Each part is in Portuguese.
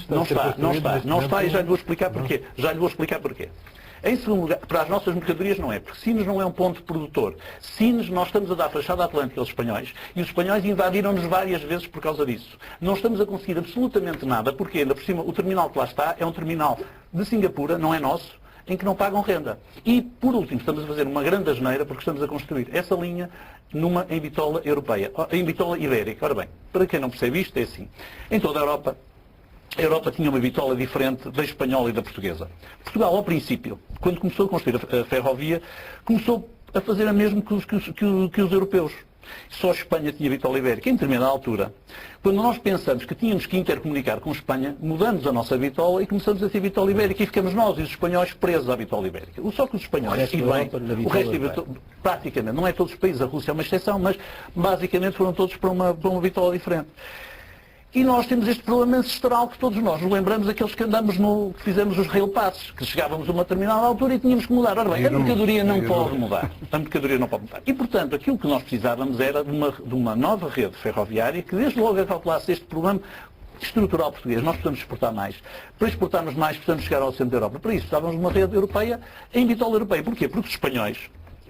Não está e já lhe vou explicar porquê. Em segundo lugar, para as nossas mercadorias não é, porque Sines não é um ponto produtor. Sines, nós estamos a dar fachada atlântica aos espanhóis e os espanhóis invadiram-nos várias vezes por causa disso. Não estamos a conseguir absolutamente nada, porque ainda por cima o terminal que lá está é um terminal de Singapura, não é nosso, em que não pagam renda. E, por último, estamos a fazer uma grande asneira porque estamos a construir essa linha em bitola europeia, em bitola ibérica. Ora bem, para quem não percebe isto, é assim. Em toda a Europa tinha uma bitola diferente da espanhola e da portuguesa. Portugal, ao princípio, quando começou a construir a ferrovia, começou a fazer a mesma que os europeus. Só a Espanha tinha bitola ibérica. Em determinada altura, quando nós pensamos que tínhamos que intercomunicar com a Espanha, mudamos a nossa bitola e começamos a ter bitola ibérica e ficamos nós e os espanhóis presos à bitola ibérica. Só que os espanhóis, o resto praticamente, não é todos os países, a Rússia é uma exceção, mas basicamente foram todos para uma bitola diferente. E nós temos este problema ancestral que todos nós nos lembramos daqueles que andamos que fizemos os rail passes, que chegávamos a uma determinada altura e tínhamos que mudar. Ora bem, a mercadoria não pode mudar. A mercadoria não pode mudar. E, portanto, aquilo que nós precisávamos era de uma nova rede ferroviária que desde logo acalculasse este problema estrutural português. Nós precisamos exportar mais. Para exportarmos mais, precisamos chegar ao centro da Europa. Para isso, precisávamos de uma rede europeia em bitola europeia. Porquê? Porque os espanhóis,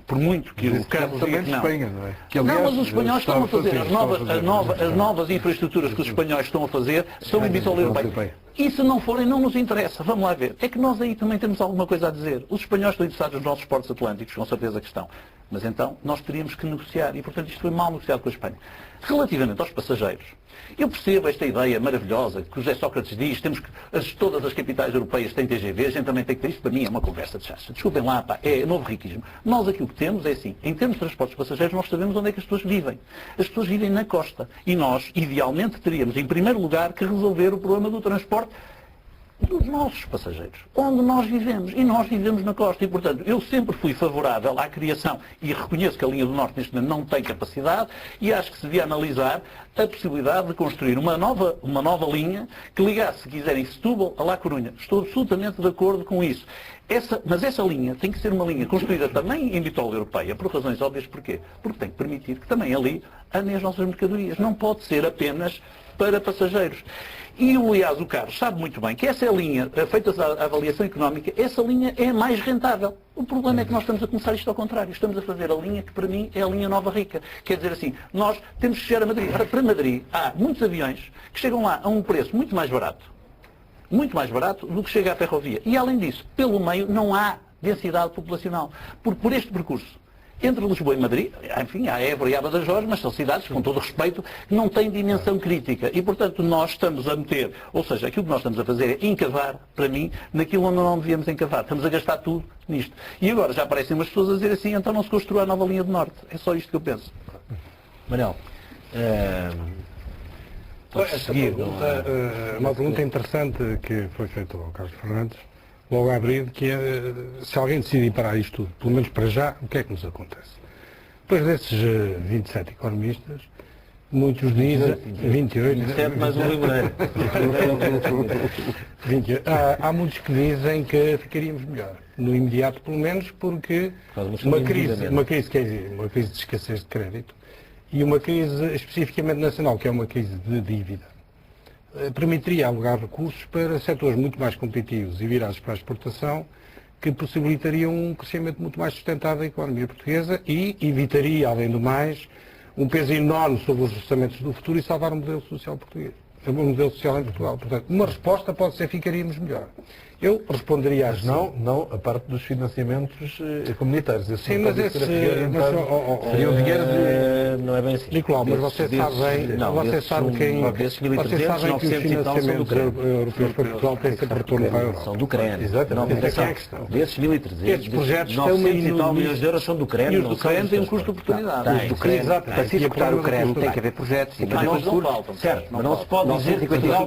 por muito que o Carlos diga que não. Espanha, não é? Que, aliás, não, mas os espanhóis estão a fazer. As novas infraestruturas que os espanhóis estão a fazer são em bitola europeia. E se não forem, não nos interessa. Vamos lá ver. É que nós aí também temos alguma coisa a dizer. Os espanhóis estão interessados nos nossos portos atlânticos, com certeza que estão. Mas então, nós teríamos que negociar. E, portanto, isto foi mal negociado com a Espanha. Relativamente aos passageiros, eu percebo esta ideia maravilhosa que o José Sócrates diz, todas as capitais europeias têm TGV, a gente também tem que ter isto. Para mim é uma conversa de chacha. Desculpem lá, pá, é novo riquismo. Nós aqui o que temos é assim, em termos de transportes passageiros, nós sabemos onde é que as pessoas vivem. As pessoas vivem na costa. E nós, idealmente, teríamos, em primeiro lugar, que resolver o problema do transporte dos nossos passageiros, onde nós vivemos. E nós vivemos na costa. E, portanto, eu sempre fui favorável à criação, e reconheço que a linha do Norte neste momento não tem capacidade, e acho que se devia analisar a possibilidade de construir uma nova linha que ligasse, se quiserem, Setúbal a La Corunha. Estou absolutamente de acordo com isso. Mas essa linha tem que ser uma linha construída também em bitola europeia, por razões óbvias. Porquê? Porque tem que permitir que também ali andem as nossas mercadorias. Não pode ser apenas para passageiros. E, aliás, o Carlos sabe muito bem que essa linha, feita a avaliação económica, essa linha é mais rentável. O problema é que nós estamos a começar isto ao contrário. Estamos a fazer a linha que, para mim, é a linha Nova Rica. Quer dizer assim, nós temos que chegar a Madrid. Ora, para Madrid, há muitos aviões que chegam lá a um preço muito mais barato do que chega à ferrovia. E, além disso, pelo meio não há densidade populacional. Por este percurso, entre Lisboa e Madrid, enfim, há Évora e há Badajoz, mas são cidades, com todo o respeito, que não têm dimensão crítica. E, portanto, nós estamos a meter, ou seja, aquilo que nós estamos a fazer é encavar, para mim, naquilo onde não devíamos encavar. Estamos a gastar tudo nisto. E agora já aparecem umas pessoas a dizer assim, então não se construa a nova linha do Norte. É só isto que eu penso. Manel, uma pergunta interessante que foi feita ao Carlos Fernandes, logo a abrir, que é, se alguém decidir parar isto tudo, pelo menos para já, o que é que nos acontece? Depois desses 27 economistas, muitos dizem... 28. 27 mais um Limoneiro. Há muitos que dizem que ficaríamos melhor, no imediato pelo menos, porque uma crise de escassez de crédito e uma crise especificamente nacional, que é uma crise de dívida, permitiria alocar recursos para setores muito mais competitivos e virados para a exportação, que possibilitariam um crescimento muito mais sustentável da economia portuguesa e evitaria, além do mais, um peso enorme sobre os orçamentos do futuro e salvar o modelo social português, o modelo social em Portugal. Portanto, uma resposta pode ser ficaríamos melhor. Eu responderia assim. Não a parte dos financiamentos comunitários. Sim, mas esse seria o dinheiro de... Não é bem assim. Nicolau, mas você sabe que os financiamentos europeus para Portugal têm sempre retorno para a Europa. São do CREN. Exatamente. Essa é a questão. Desses 1.300, estes projetos têm uma 900 e tal milhões de euros são do CREN. E os do CREN têm um custo de oportunidade. Os do CREN. Para se executar o CREN tem que haver projetos, tem que haver concursos. Certo, mas não se pode dizer que Portugal...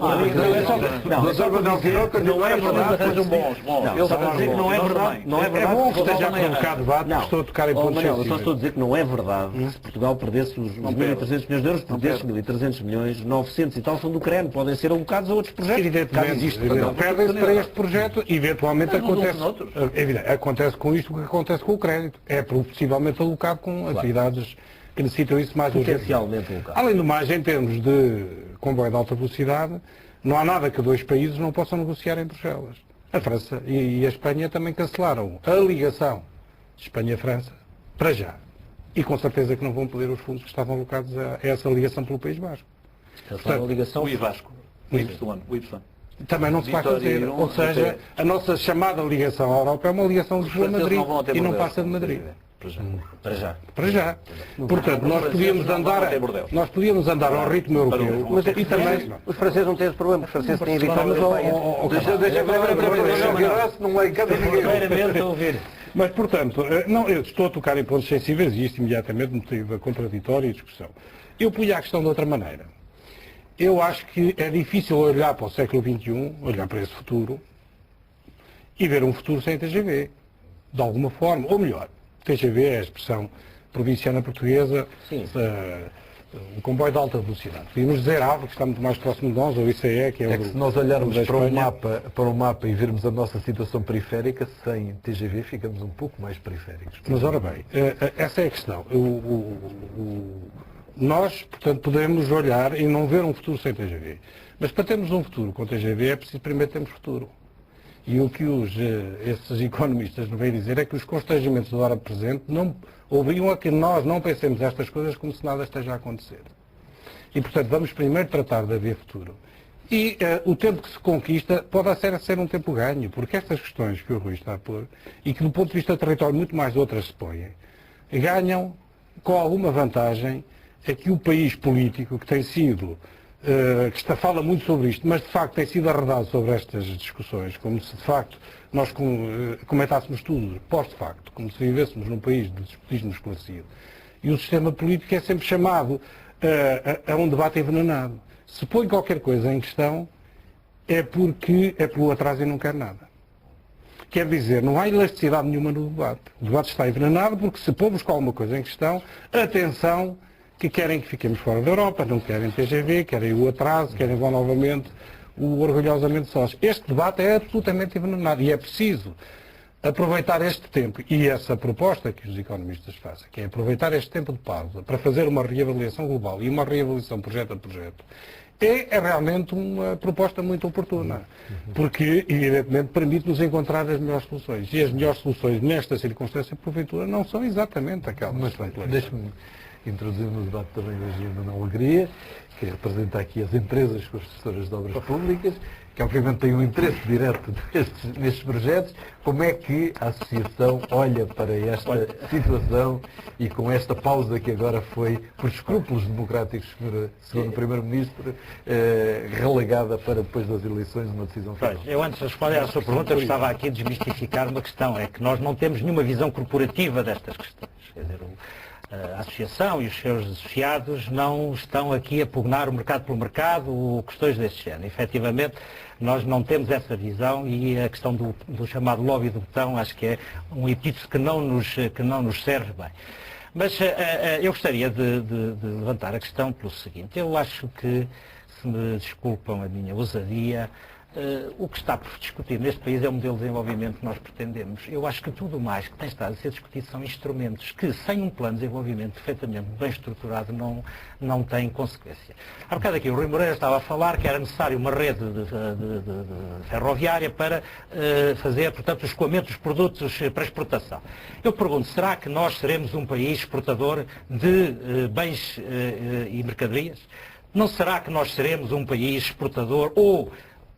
Não é verdade que sejam bons. Eu só estou a dizer que não é verdade. Não é verdade. É bom que esteja a provocar debate, estou a tocar em pontos sensíveis. Eu só estou a dizer que não é verdade. Se Portugal perdesse os 1.300 milhões de euros, desses 1.300 milhões, 900 e tal são do CREN. Podem ser alocados a outros projetos. Evidentemente. Perdem-se para este projeto, eventualmente acontece com isto o que acontece com o crédito. É possivelmente alocado com atividades que necessitam isso mais urgentemente. Potencialmente alocado. Além do mais, em termos de comboio de alta velocidade, Não há nada que dois países não possam negociar em Bruxelas. A França e a Espanha também cancelaram a ligação Espanha-França para já. E com certeza que não vão pedir os fundos que estavam alocados a essa ligação pelo País Basco. Portanto, a ligação O Ivasco. O Y. Também não se vai fazer. Ou seja, a nossa chamada ligação à Europa é uma ligação de Lisboa-Madrid e não passa de Madrid. Para já. Portanto, nós podíamos andar ao ritmo europeu. Mas e também os franceses não têm esse problema. Os franceses têm evitado. Mas, portanto, não, eu estou a tocar em pontos sensíveis e isto imediatamente motiva contraditório e discussão. Eu punha a questão de outra maneira. Eu acho que é difícil olhar para o século XXI, olhar para esse futuro e ver um futuro sem TGV, de alguma forma, ou melhor, TGV é a expressão provinciana portuguesa, o comboio de alta velocidade. Podíamos dizer AVE, que está muito mais próximo de nós, ou ICE, que é o que se nós olharmos para o mapa e virmos a nossa situação periférica, sem TGV ficamos um pouco mais periféricos. Mas ora bem, essa é a questão. Nós, portanto, podemos olhar e não ver um futuro sem TGV. Mas para termos um futuro com TGV é preciso primeiro termos futuro. E o que esses economistas nos vêm dizer é que os constrangimentos da hora presente não obrigam a que nós não pensemos estas coisas como se nada esteja a acontecer. E, portanto, vamos primeiro tratar de haver futuro. E o tempo que se conquista pode ser um tempo ganho, porque estas questões que o Rui está a pôr, e que do ponto de vista territorial muito mais outras se põem, ganham com alguma vantagem é que o país político que tem sido, que fala muito sobre isto, mas de facto tem sido arredado sobre estas discussões, como se de facto nós comentássemos tudo pós-facto, como se vivêssemos num país de despotismo esclarecido. E o sistema político é sempre chamado a um debate envenenado. Se põe qualquer coisa em questão, é porque é pelo atraso e não quer nada. Quer dizer, não há elasticidade nenhuma no debate. O debate está envenenado porque se pomos com alguma coisa em questão, atenção, que querem que fiquemos fora da Europa, não querem TGV, querem o atraso, querem vão novamente o orgulhosamente sós. Este debate é absolutamente envenenado e é preciso aproveitar este tempo e essa proposta que os economistas fazem, que é aproveitar este tempo de pausa para fazer uma reavaliação global e uma reavaliação projeto a projeto, é realmente uma proposta muito oportuna, porque evidentemente permite-nos encontrar as melhores soluções. E as melhores soluções nesta circunstância, porventura, não são exatamente aquelas. Mas deixe-me introduzir no debate também hoje a Manuel Alegria, que representa aqui as empresas construtoras de obras públicas, que obviamente têm um interesse direto nestes projetos. Como é que a Associação olha para esta situação e com esta pausa que agora foi, por escrúpulos democráticos, segundo o Primeiro-Ministro, relegada para depois das eleições uma decisão final? Eu antes de responder à sua pergunta, eu estava aqui a desmistificar uma questão, é que nós não temos nenhuma visão corporativa destas questões. Quer dizer, a Associação e os seus associados não estão aqui a pugnar o mercado pelo mercado ou questões desse género. Efetivamente, nós não temos essa visão e a questão do chamado lobby do botão acho que é um epíteto que não nos serve bem. Mas eu gostaria de levantar a questão pelo seguinte. Eu acho que, se me desculpam a minha ousadia, o que está por discutir neste país é o modelo de desenvolvimento que nós pretendemos. Eu acho que tudo mais que tem estado a ser discutido são instrumentos que, sem um plano de desenvolvimento perfeitamente bem estruturado, não têm consequência. Há bocado aqui o Rui Moreira estava a falar que era necessário uma rede de ferroviária para fazer, portanto, o escoamento dos produtos para exportação. Eu pergunto, será que nós seremos um país exportador de bens e mercadorias? Não será que nós seremos um país exportador ou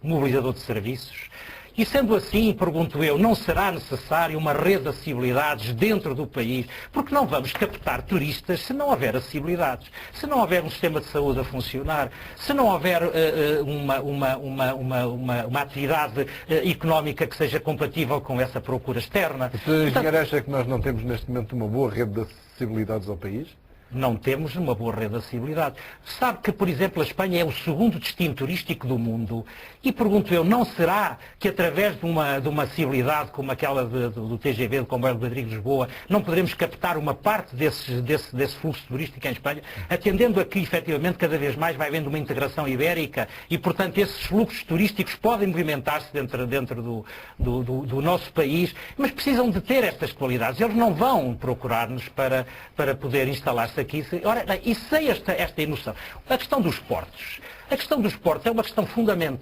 mobilizador de serviços? E sendo assim, pergunto eu, não será necessário uma rede de acessibilidades dentro do país? Porque não vamos captar turistas se não houver acessibilidades, se não houver um sistema de saúde a funcionar, se não houver uma atividade económica que seja compatível com essa procura externa. O Sr. Engenheiro acha que nós não temos neste momento uma boa rede de acessibilidades ao país? Não temos uma boa rede de acessibilidade. Sabe que, por exemplo, a Espanha é o segundo destino turístico do mundo e pergunto eu, não será que através de uma acessibilidade como aquela do TGV, do Comboio de Madrid de Lisboa, não poderemos captar uma parte desse fluxo turístico em Espanha, atendendo a que, efetivamente, cada vez mais vai havendo uma integração ibérica e, portanto, esses fluxos turísticos podem movimentar-se dentro do nosso país, mas precisam de ter estas qualidades. Eles não vão procurar-nos para poder instalar-se aqui. Ora, e sem esta noção, a questão dos portos. A questão dos portos é uma questão fundamental.